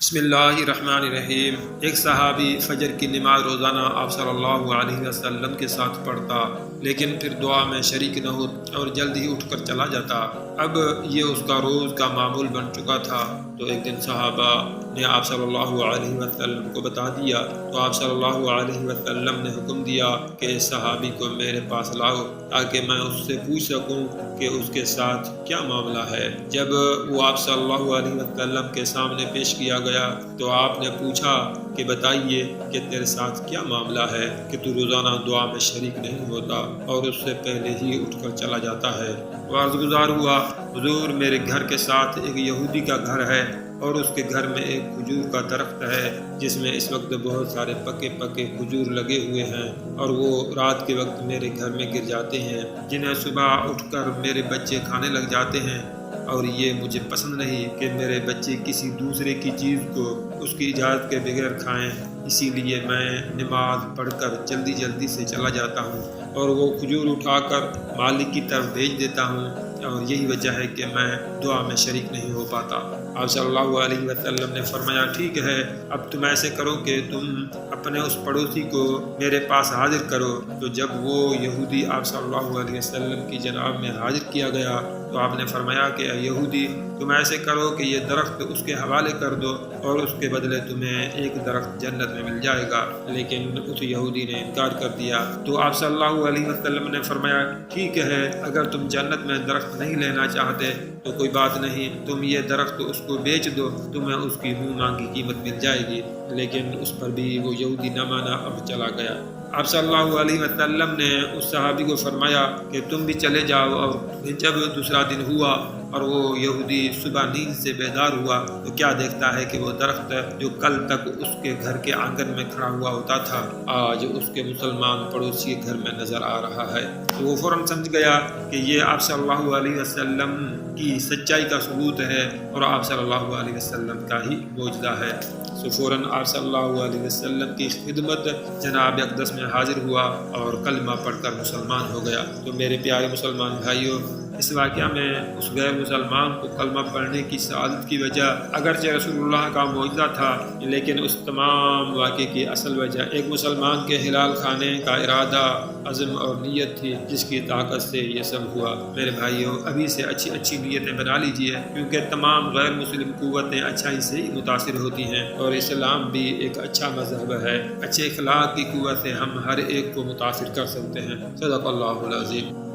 بسم اللہ الرحمن الرحیم۔ ایک صحابی فجر کی نماز روزانہ آپ صلی اللہ علیہ وسلم کے ساتھ پڑھتا، لیکن پھر دعا میں شریک نہ ہو اور جلد ہی اٹھ کر چلا جاتا۔ اب یہ اس کا روز کا معمول بن چکا تھا، تو ایک دن صحابہ نے آپ صلی اللہ علیہ وسلم کو بتا دیا، تو آپ صلی اللہ علیہ وسلم نے حکم دیا کہ اس صحابی کو میرے پاس لاؤ تاکہ میں اس سے پوچھ سکوں کہ اس کے ساتھ کیا معاملہ ہے۔ جب وہ آپ صلی اللہ علیہ وسلم کے سامنے پیش کیا گیا تو آپ نے پوچھا کہ بتائیے کہ تیرے ساتھ کیا معاملہ ہے کہ تو روزانہ دعا میں شریک نہیں ہوتا اور اس سے پہلے ہی اٹھ کر چلا جاتا ہے۔ وہ عرض گزار ہوا، حضور میرے گھر کے ساتھ ایک یہودی کا گھر ہے اور اس کے گھر میں ایک کھجور کا درخت ہے جس میں اس وقت بہت سارے پکے پکے کھجور لگے ہوئے ہیں، اور وہ رات کے وقت میرے گھر میں گر جاتے ہیں، جنہیں صبح اٹھ کر میرے بچے کھانے لگ جاتے ہیں، اور یہ مجھے پسند نہیں کہ میرے بچے کسی دوسرے کی چیز کو اس کی اجازت کے بغیر کھائیں، اسی لیے میں نماز پڑھ کر جلدی سے چلا جاتا ہوں اور وہ کھجور اٹھا کر مالک کی طرف بھیج دیتا ہوں، اور یہی وجہ ہے کہ میں دعا میں شریک نہیں ہو پاتا۔ آپ صلی اللہ علیہ وسلم نے فرمایا، ٹھیک ہے، اب تم ایسے کرو کہ تم اپنے اس پڑوسی کو میرے پاس حاضر کرو۔ تو جب وہ یہودی آپ صلی اللہ علیہ وسلم کی جناب میں حاضر کیا گیا تو آپ نے فرمایا کہ اے یہودی، تم ایسے کرو کہ یہ درخت اس کے حوالے کر دو اور اس کے بدلے تمہیں ایک درخت جنت میں مل جائے گا۔ لیکن اس یہودی نے انکار کر دیا، تو آپ صلی اللہ علیہ وسلم نے فرمایا، ٹھیک ہے، اگر تم جنت میں درخت نہیں لینا چاہتے تو کوئی بات نہیں، تم یہ درخت اس کو بیچ دو، تمہیں اس کی منہ مانگی قیمت مل جائے گی۔ لیکن اس پر بھی وہ یہودی نہ مانا اور چلا گیا۔ آپ صلی اللہ علیہ وسلم نے اس صحابی کو فرمایا کہ تم بھی چلے جاؤ، اور جب دوسرا دن ہوا اور وہ یہودی صبح نیند سے بیدار ہوا تو کیا دیکھتا ہے کہ وہ درخت جو کل تک اس کے گھر کے آنگن میں کھڑا ہوا ہوتا تھا آج اس کے مسلمان پڑوسی کے گھر میں نظر آ رہا ہے۔ تو وہ فوراً سمجھ گیا کہ یہ آپ صلی اللہ علیہ وسلم کی سچائی کا ثبوت ہے اور آپ صلی اللہ علیہ وسلم کا ہی معجزہ ہے۔ سو فوراً آپ صلی اللہ علیہ وسلم کی خدمت جناب اقدس میں حاضر ہوا اور کلمہ پڑھ کر مسلمان ہو گیا۔ تو میرے پیارے مسلمان بھائیوں، اس واقعہ میں اس غیر مسلمان کو کلمہ پڑھنے کی سعادت کی وجہ اگرچہ رسول اللہ کا معجزہ تھا، لیکن اس تمام واقعے کی اصل وجہ ایک مسلمان کے حلال کھانے کا ارادہ، عزم اور نیت تھی، جس کی طاقت سے یہ سب ہوا۔ میرے بھائیوں، ابھی سے اچھی نیتیں بنا لیجئے، کیونکہ تمام غیر مسلم قوتیں اچھائی سے ہی متاثر ہوتی ہیں، اور اسلام بھی ایک اچھا مذہب ہے۔ اچھے اخلاق کی قوت سے ہم ہر ایک کو متاثر کر سکتے ہیں۔ صدق اللہ العظیم۔